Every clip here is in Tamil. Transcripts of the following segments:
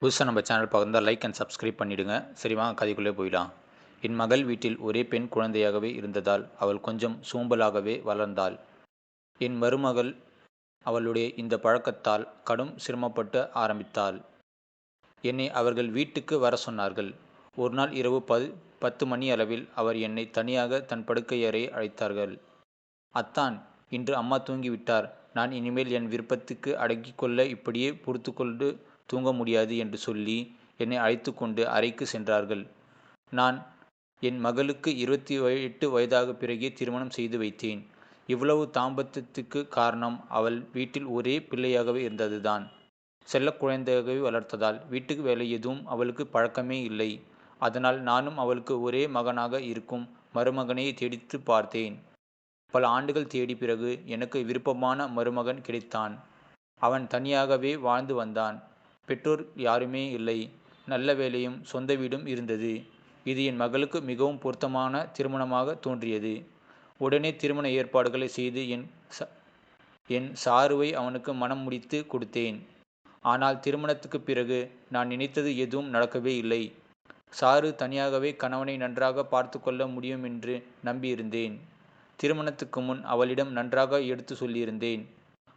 புதுசாக நம்ம சேனல் பார்க்குறதா லைக் அண்ட் சப்ஸ்கிரைப் பண்ணிவிடுங்க. சரி வாங்க கதைக்குள்ளே போயிடலாம். என் மகள் வீட்டில் ஒரே பெண் குழந்தையாகவே இருந்ததால் அவள் கொஞ்சம் சோம்பலாகவே வளர்ந்தாள். என் மருமகள் அவளுடைய இந்த பழக்கத்தால் கடும் சிரமப்பட்டு ஆரம்பித்தாள். என்னை அவர்கள் வீட்டுக்கு வர சொன்னார்கள். ஒரு நாள் இரவு 10 மணி அளவில் அவர் என்னை தனியாக தன் படுக்கை அறையை அழைத்தார்கள். அத்தான், இன்று அம்மா தூங்கிவிட்டார். நான் இனிமேல் என் விருப்பத்துக்கு அடக்கிக் கொள்ள இப்படியே பொறுத்துக்கொண்டு தூங்க முடியாது என்று சொல்லி என்னை அழைத்து கொண்டு அறைக்கு சென்றார்கள். நான் என் மகளுக்கு 28 வயதாக பிறகே திருமணம் செய்து வைத்தேன். இவ்வளவு தாம்பத்தியத்துக்கு காரணம் அவள் வீட்டில் ஒரே பிள்ளையாகவே இருந்ததுதான். செல்லக் குழந்தையாகவே வளர்த்ததால் வீட்டுக்கு வேலை எதுவும் அவளுக்கு பழக்கமே இல்லை. அதனால் நானும் அவளுக்கு ஒரே மகனாக இருக்கும் மருமகனையே தேடித்து பார்த்தேன். பல ஆண்டுகள் தேடி பிறகு எனக்கு விருப்பமான மருமகன் கிடைத்தான். அவன் தனியாகவே வாழ்ந்து வந்தான். பெற்றோர் யாருமே இல்லை. நல்ல வேலையும் சொந்த வீடும் இருந்தது. இது என் மகளுக்கு மிகவும் பொருத்தமான திருமணமாக தோன்றியது. உடனே திருமண ஏற்பாடுகளை செய்து என் சாருவை அவனுக்கு மனம் முடித்து கொடுத்தேன். ஆனால் திருமணத்துக்கு பிறகு நான் நினைத்தது எதுவும் நடக்கவே இல்லை. சாரு தனியாகவே கணவனை நன்றாக பார்த்து கொள்ள முடியும் என்று நம்பியிருந்தேன். திருமணத்துக்கு முன் அவளிடம் நன்றாக எடுத்து சொல்லியிருந்தேன்.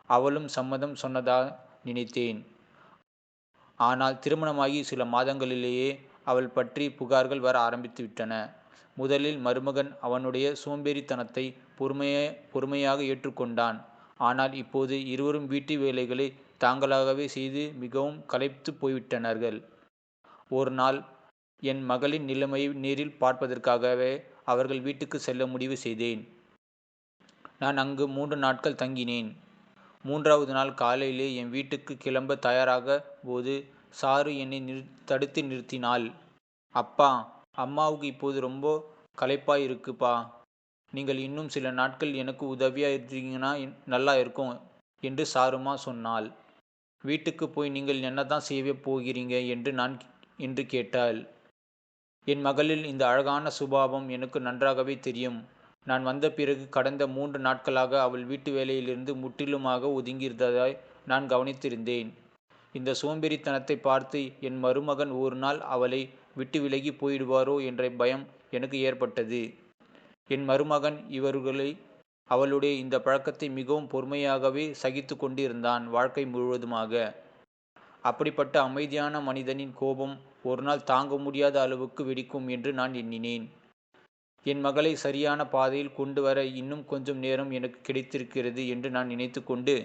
அவளும் சம்மதம் சொன்னதாக நினைத்தேன். ஆனால் திருமணமாகி சில மாதங்களிலேயே அவள் பற்றி புகார்கள் வர ஆரம்பித்து விட்டன. முதலில் மருமகன் அவனுடைய சோம்பேறித்தனத்தை பொறுமையாக ஏற்றுக்கொண்டான். ஆனால் இப்போது இருவரும் வீட்டு வேலைகளை தாங்களாகவே செய்து மிகவும் களைத்து போய்விட்டனர்கள். ஒரு நாள் என் மகளின் நிலைமையை நேரில் பார்ப்பதற்காகவே அவர்கள் வீட்டுக்கு செல்ல முடிவு செய்தேன். நான் அங்கு 3 நாட்கள் தங்கினேன். 3வது நாள் காலையிலே என் வீட்டுக்கு கிளம்ப தயாராக போது சாரு என்னை தடுத்து நிறுத்தினாள். அப்பா, அம்மாவுக்கு இப்போது ரொம்ப களைப்பாக இருக்குப்பா. நீங்கள் இன்னும் சில நாட்கள் எனக்கு உதவியாக இருந்தீங்கன்னா நல்லா இருக்கும் என்று சாருமா சொன்னாள். வீட்டுக்கு போய் நீங்கள் என்னதான் செய்ய போகிறீங்க என்று கேட்டாள். என் மகளில் இந்த அழகான சுபாவம் எனக்கு நன்றாகவே தெரியும். நான் வந்த பிறகு கடந்த 3 நாட்களாக அவள் வீட்டு வேலையிலிருந்து முற்றிலுமாக ஒதுங்கியிருந்ததாய் நான் கவனித்திருந்தேன். இந்த சோம்பேறித்தனத்தை பார்த்து என் மருமகன் ஒரு நாள் அவளை விட்டு விலகி போயிடுவாரோ என்ற பயம் எனக்கு ஏற்பட்டது. என் மருமகன் அவளுடைய இந்த பழக்கத்தை மிகவும் பொறுமையாகவே சகித்து கொண்டிருந்தான் வாழ்க்கை முழுவதுமாக. அப்படிப்பட்ட அமைதியான மனிதனின் கோபம் ஒரு நாள் தாங்க முடியாத அளவுக்கு வெடிக்கும் என்று நான் எண்ணினேன். என் மகளை சரியான பாதையில் கொண்டு வர இன்னும் கொஞ்சம் நேரம் எனக்கு கிடைத்திருக்கிறது என்று நான் நினைத்து கொண்டு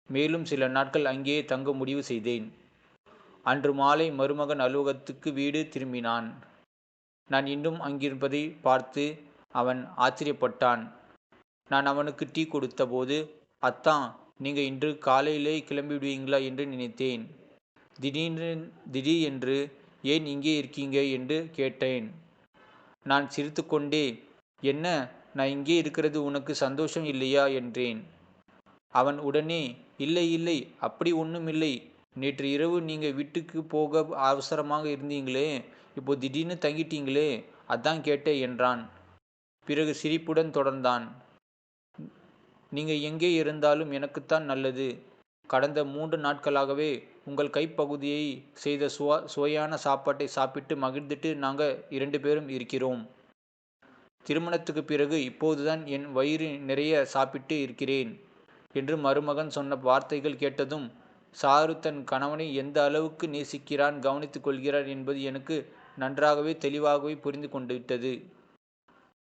மேலும் சில நாட்கள் அங்கேயே தங்க முடிவு செய்தேன். அன்று மாலை மருமகன் அலுவலகத்துக்கு வீடு திரும்பினான். நான் இன்னும் அங்கிருப்பதை பார்த்து அவன் ஆச்சரியப்பட்டான். நான் அவனுக்கு டீ கொடுத்த போது, அத்தான், நீங்க இன்று காலையிலே கிளம்பிவிடுவீங்களா என்று நினைத்தேன். திடீரென்று ஏன் இங்கே இருக்கீங்க என்று கேட்டேன். நான் சிரித்துக்கொண்டே, என்ன, நான் இங்கே இருக்கிறது உனக்கு சந்தோஷம் இல்லையா என்றேன். அவன் உடனே, இல்லை இல்லை, அப்படி ஒன்றுமில்லை. நேற்று இரவு நீங்க வீட்டுக்கு போக அவசரமாக இருந்தீங்களே, இப்போ திடீர்னு தங்கிட்டீங்களே, அதான் கேட்டேன் என்றான். பிறகு சிரிப்புடன் தொடர்ந்தான். நீங்க எங்கே இருந்தாலும் எனக்குத்தான் நல்லது. கடந்த 3 நாட்களாகவே உங்கள் கைப்பகுதியை செய்த சுவையான சாப்பாட்டை சாப்பிட்டு மகிழ்ந்துட்டு நாங்க 2 பேரும் இருக்கிறோம். திருமணத்துக்கு பிறகு இப்போதுதான் என் வயிறு நிறைய சாப்பிட்டு இருக்கிறேன் என்று மருமகன் சொன்ன வார்த்தைகள் கேட்டதும், சாரு தன் கணவனை எந்த அளவுக்கு நேசிக்கிறான், கவனித்துக் கொள்கிறான் என்பது எனக்கு நன்றாகவே தெளிவாகவே புரிந்து கொண்டுவிட்டது.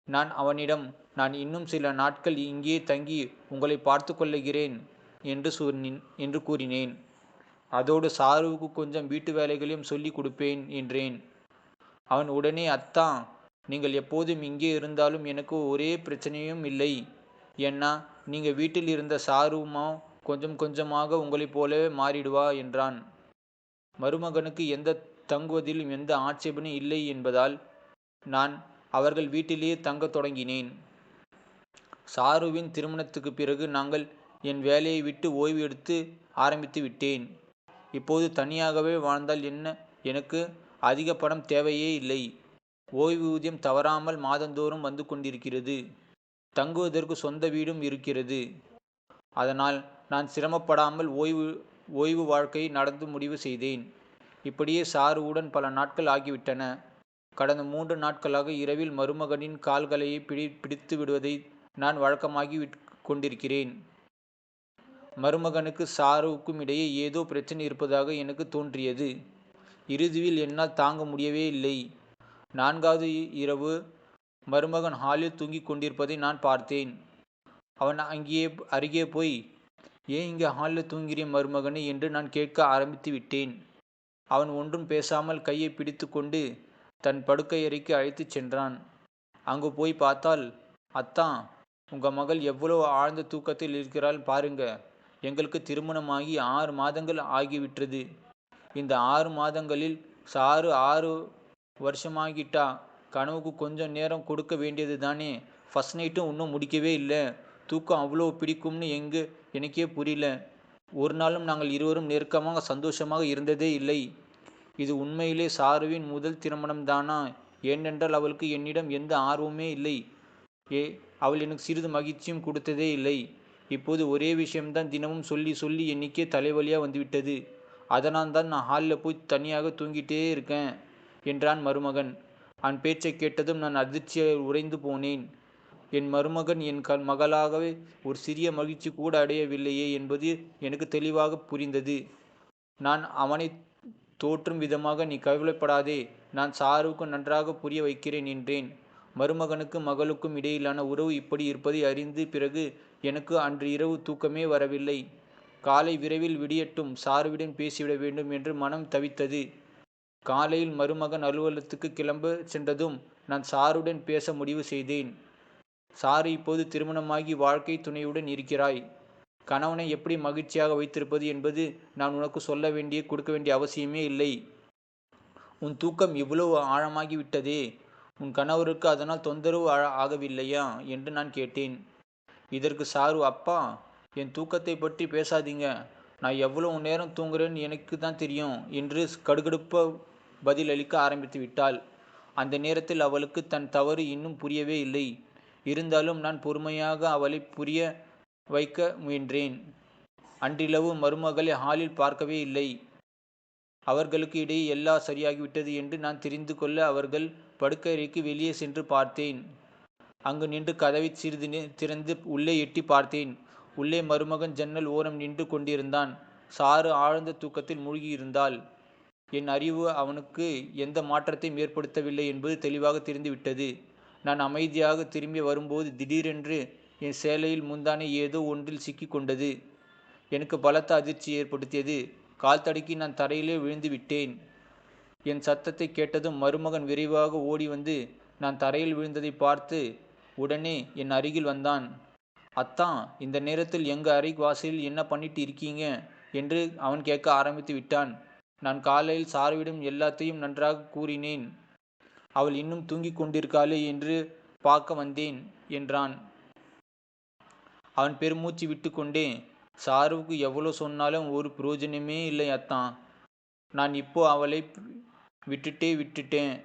நான் அவனிடம், நான் இன்னும் சில நாட்கள் இங்கே தங்கி உங்களை பார்த்து கொள்ளுகிறேன் என்று கூறினேன். அதோடு சாருவுக்கு கொஞ்சம் வீட்டு வேலைகளையும் சொல்லி கொடுப்பேன் என்றேன். அவன் உடனே, அத்தான், நீங்கள் எப்போதும் இங்கே இருந்தாலும் எனக்கு ஒரே பிரச்சனையும் இல்லை. ஏன்னா நீங்க வீட்டில் இருந்த சாருமா கொஞ்சம் கொஞ்சமாக உங்களைப் போலவே மாறிடுவா என்றான். மருமகனுக்கு தங்குவதிலும் எந்த ஆட்சேபனையும் இல்லை என்பதால் நான் அவர்கள் வீட்டிலேயே தங்கத் தொடங்கினேன். சாருவின் திருமணத்துக்கு பிறகு நாங்கள் என் வேலையை விட்டு ஓய்வு எடுத்து ஆரம்பித்து விட்டேன். இப்போது தனியாகவே வாழ்ந்தால் எனக்கு அதிக பணம் தேவையே இல்லை. ஓய்வூதியம் தவறாமல் மாதந்தோறும் வந்து கொண்டிருக்கிறது. தங்குவதற்கு சொந்த வீடும் இருக்கிறது. அதனால் நான் சிரமப்படாமல் ஓய்வு வாழ்க்கையை நடந்து முடிவு செய்தேன். இப்படியே சாருவுடன் பல நாட்கள் ஆகிவிட்டன. கடந்த 3 நாட்களாக இரவில் மருமகனின் கால்களையே பிடித்து விடுவதை நான் வழக்கமாகி கொண்டிருக்கிறேன். மருமகனுக்கு சாருவுக்கும் இடையே ஏதோ பிரச்சனை இருப்பதாக எனக்கு தோன்றியது. இறுதியில் என்னால் தாங்க முடியவே இல்லை. 4வது இரவு மருமகன் ஹாலில் தூங்கிக் கொண்டிருப்பதை நான் பார்த்தேன். அவன் அருகே போய், "ஏன் இங்கே ஹாலில் தூங்கிறேன் மருமகனே?" என்று நான் கேட்க ஆரம்பித்து விட்டேன். அவன் ஒன்றும் பேசாமல் கையை பிடித்து கொண்டு தன் படுக்கையறைக்கு அழைத்துச் சென்றான். அங்கு போய் பார்த்தால், "அத்தான், உங்க மகள் எவ்வளவு ஆழ்ந்த தூக்கத்தில் இருக்கிறாள் பாருங்க. எங்களுக்கு திருமணமாகி 6 மாதங்கள் ஆகிவிட்டது. இந்த 6 மாதங்களில் சாரு 6 வருஷமாகிட்டா. கனவுக்கு கொஞ்சம் நேரம் கொடுக்க வேண்டியது தானே. ஃபர்ஸ்ட் நைட்டும் இன்னும் முடிக்கவே இல்லை. தூக்கம் அவ்வளோ பிடிக்கும்னு எனக்கே புரியல. ஒரு நாளும் நாங்கள் இருவரும் நெருக்கமாக சந்தோஷமாக இருந்ததே இல்லை. இது உண்மையிலே சாருவின் முதல் திருமணம் தானா? ஏனென்றால் அவளுக்கு என்னிடம் எந்த ஆர்வமே இல்லை. அவள் எனக்கு சிறிது மகிழ்ச்சியும் கொடுத்ததே இல்லை. இப்போது ஒரே விஷயம்தான் தினமும் சொல்லி சொல்லி எனக்கே தலைவலியாக வந்துவிட்டது. அதனால் தான் நான் ஹாலில் போய் தனியாக தூங்கிட்டே இருக்கேன்" என்றான் மருமகன். அவன் பேச்சைக் கேட்டதும் நான் அதிர்ச்சியால் உறைந்து போனேன். என் மருமகன் என் மகளாகவே ஒரு சிறிய மகிழ்ச்சி கூட அடையவில்லையே என்பது எனக்கு தெளிவாக புரிந்தது. நான் அவனை தோற்றும் விதமாக, "நீ கவலைப்படாதே, நான் சாருவுக்கு நன்றாக புரிய வைக்கிறேன்" என்றேன். மருமகனுக்கும் மகளுக்கும் இடையிலான உறவு இப்படி இருப்பதை அறிந்த பிறகு எனக்கு அன்று இரவு தூக்கமே வரவில்லை. காலை விரைவில் விடியட்டும், சாருவிடம் பேசிவிட வேண்டும் என்று மனம் தவித்தது. காலையில் மருமகன் அலுவலகத்துக்கு கிளம்ப சென்றதும் நான் சாருடன் பேச முடிவு செய்தேன். "சாரு, இப்போது திருமணமாகி வாழ்க்கை துணையுடன் இருக்கிறாய். கணவனை எப்படி மகிழ்ச்சியாக வைத்திருப்பது என்பது நான் உனக்கு கொடுக்க வேண்டிய அவசியமே இல்லை. உன் தூக்கம் இவ்வளவு ஆழமாகிவிட்டதே, உன் கணவருக்கு அதனால் தொந்தரவு ஆகவில்லையா?" என்று நான் கேட்டேன். இதற்கு சாரு, "அப்பா, என் தூக்கத்தை பற்றி பேசாதீங்க. நான் எவ்வளவு நேரம் தூங்குறேன்னு எனக்கு தான் தெரியும்" என்று கடுகடுப்ப பதில் அளிக்க ஆரம்பித்து விட்டாள். அந்த நேரத்தில் அவளுக்கு தன் தவறு இன்னும் புரியவே இல்லை. இருந்தாலும் நான் பொறுமையாக அவளை புரிய வைக்க முயன்றேன். அன்றிரவு மருமகளை ஹாலில் பார்க்கவே இல்லை. அவர்களுக்கு இடையே எல்லாம் சரியாகிவிட்டது என்று நான் தெரிந்து கொள்ள அவர்கள் படுக்கையறைக்கு வெளியே சென்று பார்த்தேன். அங்கு நின்று கதவை சிறிது திறந்து உள்ளே எட்டி பார்த்தேன். உள்ளே மருமகன் ஜன்னல் ஓரம் நின்று கொண்டிருந்தான். சாரு ஆழ்ந்த தூக்கத்தில் மூழ்கியிருந்தாள். என் அறிவு அவனுக்கு எந்த மாற்றத்தையும் ஏற்படுத்தவில்லை என்பது தெளிவாக தெரிந்துவிட்டது. நான் அமைதியாக திரும்பி வரும்போது திடீரென்று என் சேலையில் முந்தானை ஏதோ ஒன்றில் சிக்கிக் கொண்டது. எனக்கு பலத்த அதிர்ச்சி ஏற்படுத்தியது. கால் தடுக்கி நான் தரையிலே விழுந்து விட்டேன். என் சத்தத்தை கேட்டதும் மருமகன் விரைவாக ஓடி வந்து நான் தரையில் விழுந்ததை பார்த்து உடனே என் அருகில் வந்தான். "அத்தான், இந்த நேரத்தில் எங்க அறை வாசலில் என்ன பண்ணிட்டு இருக்கீங்க?" என்று அவன் கேட்க ஆரம்பித்து விட்டான். நான் காலையில் சாருவிடம் எல்லாத்தையும் நன்றாக கூறினேன். "அவள் இன்னும் தூங்கிக் கொண்டிருக்காளே என்று பார்க்க வந்தேன்" என்றான். அவன் பெருமூச்சு விட்டு கொண்டே, "சாருவுக்கு எவ்வளவு சொன்னாலும் ஒரு பிரயோஜனமே இல்லை அத்தான். நான் இப்போ அவளை விட்டுட்டேன்.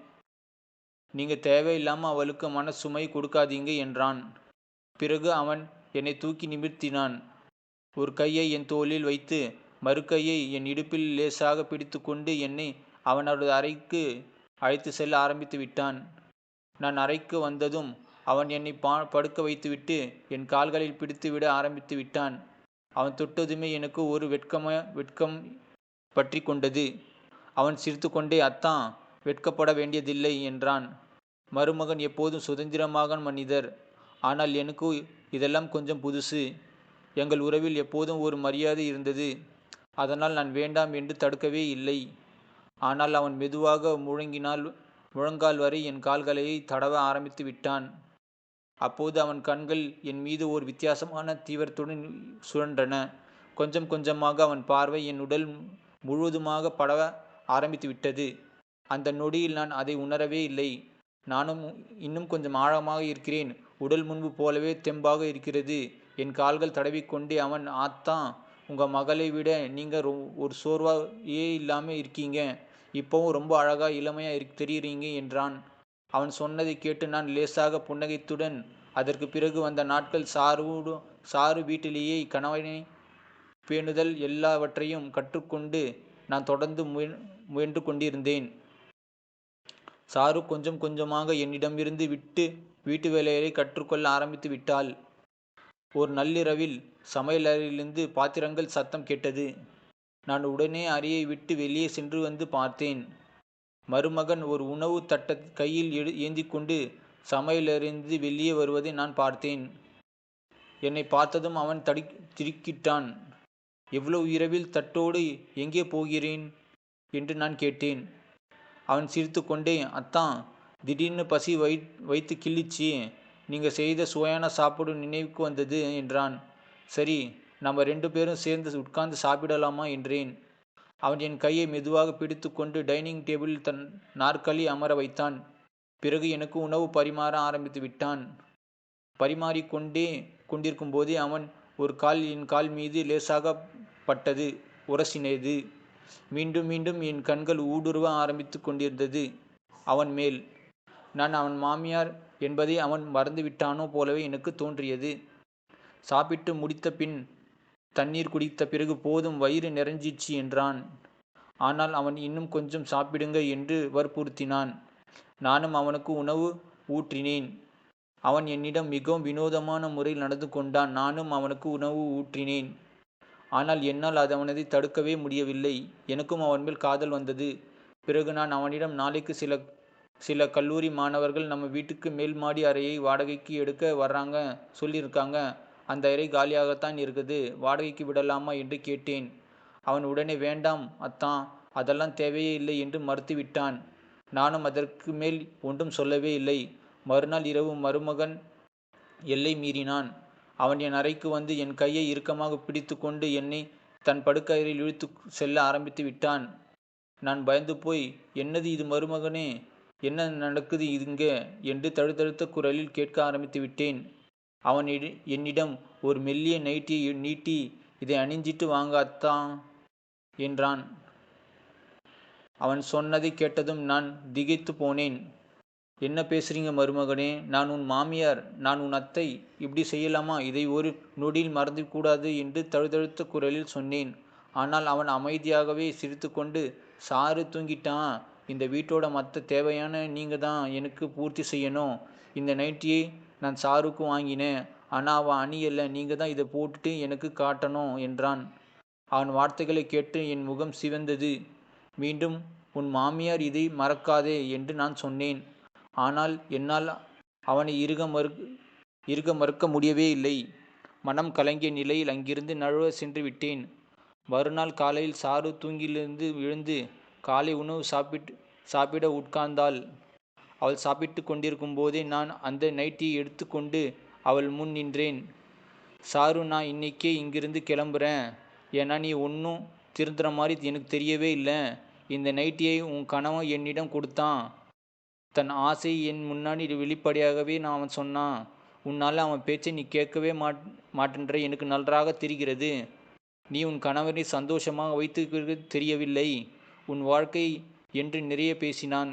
நீங்க தேவையில்லாம அவளுக்கு மனசுமை கொடுக்காதீங்க" என்றான். பிறகு அவன் என்னை தூக்கி நிமிர்த்தினான். ஒரு கையை என் தோளில் வைத்து மறு கையை என் இடுப்பில் லேசாக பிடித்து கொண்டு என்னை அவனது அறைக்கு அழைத்து செல்ல ஆரம்பித்து விட்டான். நான் அறைக்கு வந்ததும் அவன் என்னை படுக்க வைத்துவிட்டு என் கால்களில் பிடித்து விட ஆரம்பித்து விட்டான். அவன் தொட்டதுமே எனக்கு ஒரு வெட்கம் பற்றி கொண்டது. அவன் சிரித்து கொண்டே, "அத்தான், வெட்கப்பட வேண்டியதில்லை" என்றான். மருமகன் எப்போதும் சுதந்திரமான மனிதர். ஆனால் எனக்கு இதெல்லாம் கொஞ்சம் புதுசு. எங்கள் உறவில் எப்போதும் ஒரு மரியாதை இருந்தது. அதனால் நான் வேண்டாம் என்று தடுக்கவே இல்லை. ஆனால் அவன் மெதுவாக முழங்கால் வரை என் கால்களை தடவ ஆரம்பித்து விட்டான். அப்போது அவன் கண்கள் என் மீது ஒரு வித்தியாசமான தீவிரத்துடன் சுழன்றன. கொஞ்சம் கொஞ்சமாக அவன் பார்வை என் உடல் முழுவதுமாக படவ ஆரம்பித்து விட்டது. அந்த நொடியில் நான் அதை உணரவே இல்லை. நானும் இன்னும் கொஞ்சம் ஆழமாக இருக்கிறேன். உடல் முன்பு போலவே தெம்பாக இருக்கிறது. என் கால்கள் தடவிக்கொண்டே அவன், "ஆத்தான், உங்க மகளை விட நீங்க ஒரு சோர்வாயே இல்லாம இருக்கீங்க. இப்பவும் ரொம்ப அழகா இளமையா தெரியுறீங்க" என்றான். அவன் சொன்னதை கேட்டு நான் லேசாக புன்னகைத்துடன் அதற்கு பிறகு வந்த நாட்கள் சாரு வீட்டிலேயே கணவனை பேணுதல் எல்லாவற்றையும் கற்றுக்கொண்டு நான் தொடர்ந்து முயன்று கொண்டிருந்தேன். சாரு கொஞ்சம் கொஞ்சமாக என்னிடமிருந்து வீட்டு வேலைகளை கற்றுக்கொள்ள ஆரம்பித்து விட்டாள். ஒரு நள்ளிரவில் சமையலறையிலிருந்து பாத்திரங்கள் சத்தம் கேட்டது. நான் உடனே அறையை விட்டு வெளியே சென்று வந்து பார்த்தேன். மருமகன் ஒரு உணவு தட்டை கையில் ஏந்தி கொண்டு சமையலறையிலிருந்து வெளியே வருவதை நான் பார்த்தேன். என்னை பார்த்ததும் அவன் திடுக்கிட்டான். எவ்வளவு இரவில் தட்டோடு எங்கே போகிறேன் என்று நான் கேட்டேன். அவன் சிரித்து கொண்டே, அத்தான், திடீர்னு பசி வைத்து கிள்ளிச்சு, நீங்கள் செய்த சுவையான சாப்பாடு நினைவுக்கு வந்தது என்றான். சரி, நம்ம 2 பேரும் சேர்ந்து உட்கார்ந்து சாப்பிடலாமா என்றேன். அவன் என் கையை மெதுவாக பிடித்து கொண்டு டைனிங் டேபிளில் தன் நாற்காலி அமர வைத்தான். பிறகு எனக்கு உணவு பரிமாற ஆரம்பித்து விட்டான். பரிமாறிக்கொண்டே கொண்டிருக்கும் போதே அவன் ஒரு கால் என் கால் மீது லேசாக பட்டது, உரசினது. மீண்டும் மீண்டும் என் கண்கள் ஊடுருவ ஆரம்பித்து கொண்டிருந்தது அவன் மேல். நான் அவன் மாமியார் என்பதை அவன் மறந்துவிட்டானோ போலவே எனக்கு தோன்றியது. சாப்பிட்டு முடித்த பின் தண்ணீர் குடித்த பிறகு போதும், வயிறு நிறைஞ்சிச்சு என்றான். ஆனால் அவன் இன்னும் கொஞ்சம் சாப்பிடுங்க என்று வற்புறுத்தினான். நானும் அவனுக்கு உணவு ஊற்றினேன். அவன் என்னிடம் மிகவும் வினோதமான முறையில் நடந்து கொண்டான். நானும் அவனுக்கு உணவு ஊற்றினேன். ஆனால் என்னால் அவனை தடுக்கவே முடியவில்லை. எனக்கும் அவன் மேல் காதல் வந்தது. பிறகு நான் அவனிடம், நாளைக்கு சில கல்லூரி மாணவர்கள் நம்ம வீட்டுக்கு மேல் மாடி அறையை வாடகைக்கு எடுக்க வர்றாங்க சொல்லியிருக்காங்க. அந்த அறை காலியாகத்தான் இருக்குது, வாடகைக்கு விடலாமா என்று கேட்டேன். அவன் உடனே, வேண்டாம் அத்தான், அதெல்லாம் தேவையே இல்லை என்று மறுத்துவிட்டான். நானும் அதற்கு மேல் ஒன்றும் சொல்லவே இல்லை. மறுநாள் இரவு மருமகன் எல்லை மீறினான். அவன் என் அறைக்கு வந்து என் கையை இறுக்கமாக பிடித்து கொண்டு என்னை தன் படுக்கையறையில் இழுத்து செல்ல ஆரம்பித்து விட்டான். நான் பயந்து போய், என்னது இது மருமகனே, என்ன நடக்குது இங்க என்று தழுதழுத்த குரலில் கேட்க ஆரம்பித்து விட்டேன். அவன் என்னிடம் ஒரு மெல்லிய நைட்டியை நீட்டி, இதை அணிஞ்சிட்டு வாங்க அத்தான் என்றான். அவன் சொன்னதை கேட்டதும் நான் திகைத்து போனேன். என்ன பேசுறீங்க மருமகனே, நான் உன் மாமியார், நான் உன் அத்தை, இப்படி செய்யலாமா? இதை ஒரு நொடியில் மறந்துவிடக்கூடாது என்று தழுதழுத்த குரலில் சொன்னேன். ஆனால் அவன் அமைதியாகவே சிரித்து கொண்டு, சாரு தூங்கிட்டான், இந்த வீட்டோட மற்ற தேவையான நீங்க தான் எனக்கு பூர்த்தி செய்யணும். இந்த நைட்டியை நான் சாருக்கு வாங்கினேன், ஆனால் அவன் அணியலை, நீங்க தான் இதை போட்டுட்டு எனக்கு காட்டணும் என்றான். அவன் வார்த்தைகளை கேட்டு என் முகம் சிவந்தது. மீண்டும், உன் மாமியார், இதை மறக்காதே என்று நான் சொன்னேன். ஆனால் என்னால் அவனை இறுக மறுக்க முடியவே இல்லை. மனம் கலங்கிய நிலையில் அங்கிருந்து நழுவ சென்று விட்டேன். மறுநாள் காலையில் சாரு தூங்கிலிருந்து எழுந்து காலை உணவு சாப்பிட உட்கார்ந்தாள். அவள் சாப்பிட்டு கொண்டிருக்கும் போதே நான் அந்த நைட்டியை எடுத்து கொண்டு அவள் முன் நின்றேன். சாரு, நான் இன்னைக்கே இங்கிருந்து கிளம்புறேன். ஏன்னா நீ ஒன்றும் திருந்துற மாதிரி எனக்கு தெரியவே இல்லை. இந்த நைட்டியை உன் கணவன் என்னிடம் கொடுத்தான். தன் ஆசை என் முன்னாடி வெளிப்படையாகவே அவன் சொன்னான். உன்னால் அவன் பேச்சை நீ கேட்கவே மாட்டென்ற எனக்கு நன்றாக தெரிகிறது. நீ உன் கணவனை சந்தோஷமாக வைத்துக்கிறது தெரியவில்லை. உன் வாழ்க்கை என்று நிறைய பேசினான்.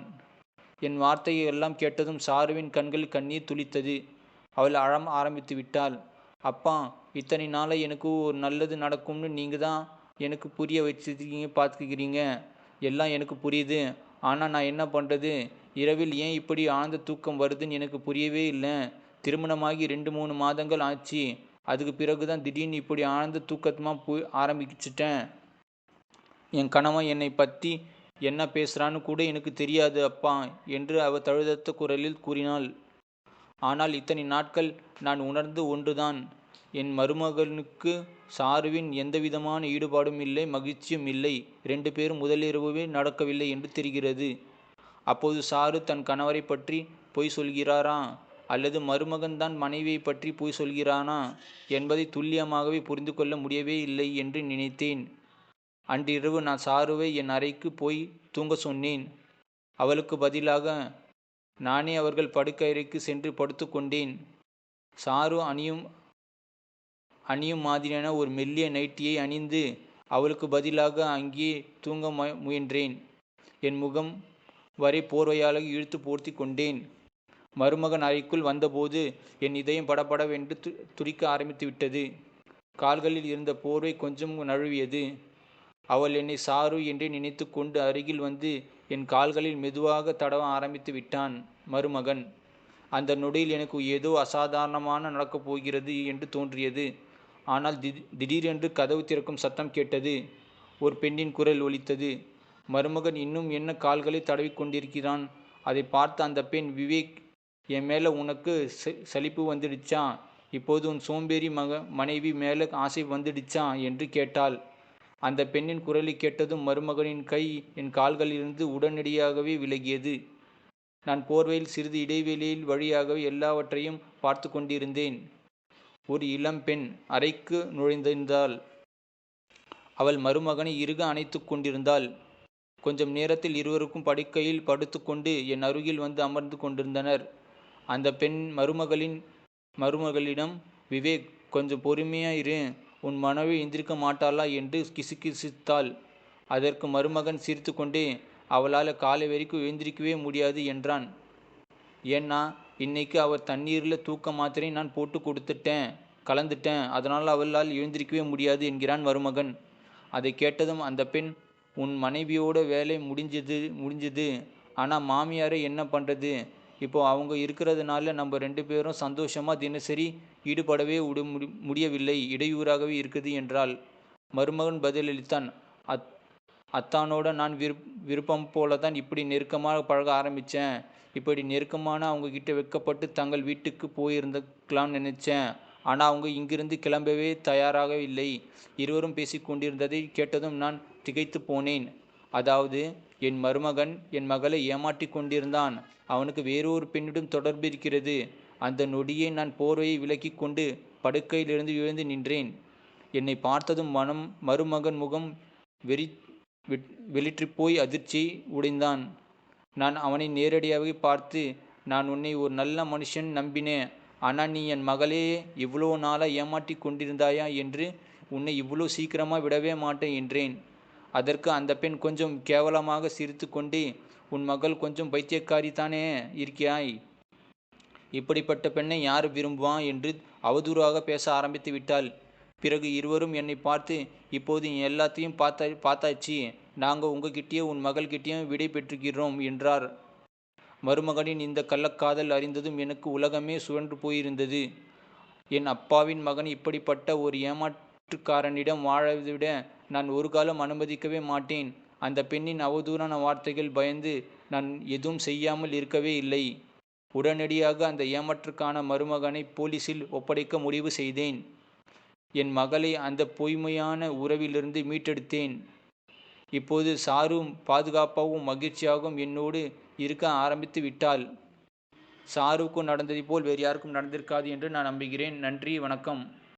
என் வார்த்தையை எல்லாம் கேட்டதும் சாருவின் கண்களில் கண்ணீர் துளித்தது. அவள் அழ ஆரம்பித்து விட்டாள். அப்பா, இத்தனை நாளாக எனக்கு ஒரு நல்லது நடக்கும்னு நீங்கள் தான் எனக்கு புரிய வச்சிருக்கீங்க, பார்த்துக்கிறீங்க. எல்லாம் எனக்கு புரியுது. ஆனால் நான் என்ன பண்ணுறது? இரவில் ஏன் இப்படி ஆழ்ந்த தூக்கம் வருதுன்னு எனக்கு புரியவே இல்லை. திருமணமாகி 2-3 மாதங்கள் ஆச்சு. அதுக்கு பிறகு தான் திடீர்னு இப்படி ஆழ்ந்த தூக்கமாக போய் ஆரம்பிச்சிட்டேன். என் கணவன் என்னை பற்றி என்ன பேசுகிறான்னு கூட எனக்கு தெரியாது அப்பா என்று அவள் தழுதழுத்த குரலில் கூறினாள். ஆனால் இத்தனை நாட்கள் நான் உணர்ந்து ஒன்றுதான். என் மருமகனுக்கு சாருவின் எந்தவிதமான ஈடுபாடும் இல்லை, மகிழ்ச்சியும் இல்லை. 2 பேரும் முதலிரவே நடக்கவில்லை என்று தெரிகிறது. அப்போது சாரு தன் கணவரை பற்றி பொய் சொல்கிறாரா, அல்லது மருமகன் தான் மனைவியை பற்றி பொய் சொல்கிறானா என்பதை துல்லியமாகவே புரிந்து கொள்ள முடியவே இல்லை என்று நினைத்தேன். அன்றிரவு நான் சாருவை என் அறைக்கு போய் தூங்க சொன்னேன். அவளுக்கு பதிலாக நானே அவர்கள் படுக்கையறைக்கு சென்று படுத்து கொண்டேன். சாரு அணியும் மாதிரியான ஒரு மெல்லிய நைட்டியை அணிந்து அவளுக்கு பதிலாக அங்கே தூங்க முயன்றேன். என் முகம் வரை போர்வையால் இழுத்து போர்த்தி கொண்டேன். மருமகன் அறைக்குள் வந்தபோது என் இதயம் படபடவென்று துடிக்க ஆரம்பித்து விட்டது. கால்களில் இருந்த போர்வை கொஞ்சம் நழுவியது. அவள் என்னை சாரு என்றே நினைத்து கொண்டு அருகில் வந்து என் கால்களில் மெதுவாக தடவ ஆரம்பித்து விட்டான் மருமகன். அந்த நொடியில் எனக்கு ஏதோ அசாதாரணமான நடக்கப் போகிறது என்று தோன்றியது. ஆனால் திடீரென்று கதவு திறக்கும் சத்தம் கேட்டது. ஒரு பெண்ணின் குரல் ஒலித்தது. மருமகன் இன்னும் என்ன கால்களை தடவி கொண்டிருக்கிறான். அதை பார்த்த அந்த பெண், விவேக், என் மேலே உனக்கு சலிப்பு வந்துடுச்சா? இப்போது உன் சோம்பேறி மனைவி மேலே ஆசை வந்துடுச்சா என்று கேட்டாள். அந்த பெண்ணின் குரலை கேட்டதும் மருமகனின் கை என் கால்களிலிருந்து உடனடியாகவே விலகியது. நான் போர்வையில் சிறிது இடைவெளியில் வழியாகவே எல்லாவற்றையும் பார்த்து கொண்டிருந்தேன். ஒரு இளம்பெண் அறைக்கு நுழைந்திருந்தாள். அவள் மருமகனை இறுக அணைத்து கொண்டிருந்தாள். கொஞ்சம் நேரத்தில் இருவருக்கும் படுக்கையில் படுத்துக்கொண்டு என் அருகில் வந்து அமர்ந்து கொண்டிருந்தனர். அந்த பெண் மருமகளிடம், விவேக், கொஞ்சம் பொறுமையா இரு, உன் மனைவி எந்திரிக்க மாட்டாளா என்று கிசுகிசுத்தாள். அதற்கு மருமகன் சிரித்து கொண்டே, அவளால் காலை வரைக்கும் எழுந்திரிக்கவே முடியாது என்றான். ஏன்னா, இன்னைக்கு அவள் தண்ணீரில் தூக்க மாத்திரை நான் போட்டு கலந்துட்டேன், அதனால் அவளால் எழுந்திரிக்கவே முடியாது என்கிறான் மருமகன். அதை கேட்டதும் அந்த பெண், உன் மனைவியோட வேலை முடிஞ்சது. ஆனால் மாமியாரை என்ன பண்ணுறது? இப்போ அவங்க இருக்கிறதுனால நம்ம 2 பேரும் சந்தோஷமாக தினசரி ஈடுபடவே முடியவில்லை, இடையூறாகவே இருக்குது என்றாள். மருமகன் பதிலளித்தான், அத்தானோட நான் விருப்பம் போல தான் இப்படி நெருக்கமாக பழக ஆரம்பித்தேன். இப்படி நெருக்கமான அவங்கக்கிட்ட வெட்கப்பட்டு தங்கள் வீட்டுக்கு போயிருந்துக்கலாம்னு நினச்சேன். ஆனால் அவங்க இங்கிருந்து கிளம்பவே தயாராக இல்லை. இருவரும் பேசிக்கொண்டிருந்ததை கேட்டதும் நான் திகைத்து போனேன். அதாவது என் மருமகன் என் மகளை ஏமாற்றி கொண்டிருந்தான். அவனுக்கு வேறொரு பெண்ணிடம் தொடர்பு இருக்கிறது. அந்த நொடியே நான் போர்வையை விலக்கி கொண்டு படுக்கையிலிருந்து எழுந்து நின்றேன். என்னை பார்த்ததும் மருமகன் முகம் வெளிற்றுப்போய் அதிர்ச்சி உடைந்தான். நான் அவனை நேரடியாகவே பார்த்து, நான் உன்னை ஒரு நல்ல மனுஷன் நம்பினேன். ஆனால் நீ என் மகளையே இவ்வளோ நாளாக ஏமாற்றி கொண்டிருந்தாயா என்று உன்னை இவ்வளோ சீக்கிரமாக விடவே மாட்டேன் என்றேன். அதற்கு அந்த பெண் கொஞ்சம் கேவலமாக சிரித்து கொண்டே, உன் மகள் கொஞ்சம் பைத்தியக்காரி தானே இருக்கியாய். இப்படிப்பட்ட பெண்ணை யார் விரும்புவான் என்று அவதூறாக பேச ஆரம்பித்து விட்டாள். பிறகு இருவரும் என்னை பார்த்து, இப்போது எல்லாத்தையும் பார்த்தாச்சு, நாங்கள் உங்ககிட்டயும் உன் மகள்கிட்டயும் விடை பெற்றுக்கிறோம் என்றார். மருமகனின் இந்த கள்ளக்காதல் அறிந்ததும் எனக்கு உலகமே சுழன்று போயிருந்தது. என் அப்பாவின் மகன் இப்படிப்பட்ட ஒரு ஏமாற்றுக்காரனிடம் வாழதை விட நான் ஒரு காலம் அனுமதிக்கவே மாட்டேன். அந்த பெண்ணின் அவதூறான வார்த்தைகள் பயந்து நான் எதுவும் செய்யாமல் இருக்கவே இல்லை. உடனடியாக அந்த ஏமாற்றுக்கான மருமகனை போலீஸில் ஒப்படைக்க முடிவு செய்தேன். என் மகளை அந்த பொய்மையான உறவிலிருந்து மீட்டெடுத்தேன். இப்போது சாரும் பாதுகாப்பாகவும் மகிழ்ச்சியாகவும் என்னோடு இருக்க ஆரம்பித்து விட்டாள். சாருக்கும் நடந்ததை போல் வேறு யாருக்கும் நடந்திருக்காது என்று நான் நம்புகிறேன். நன்றி, வணக்கம்.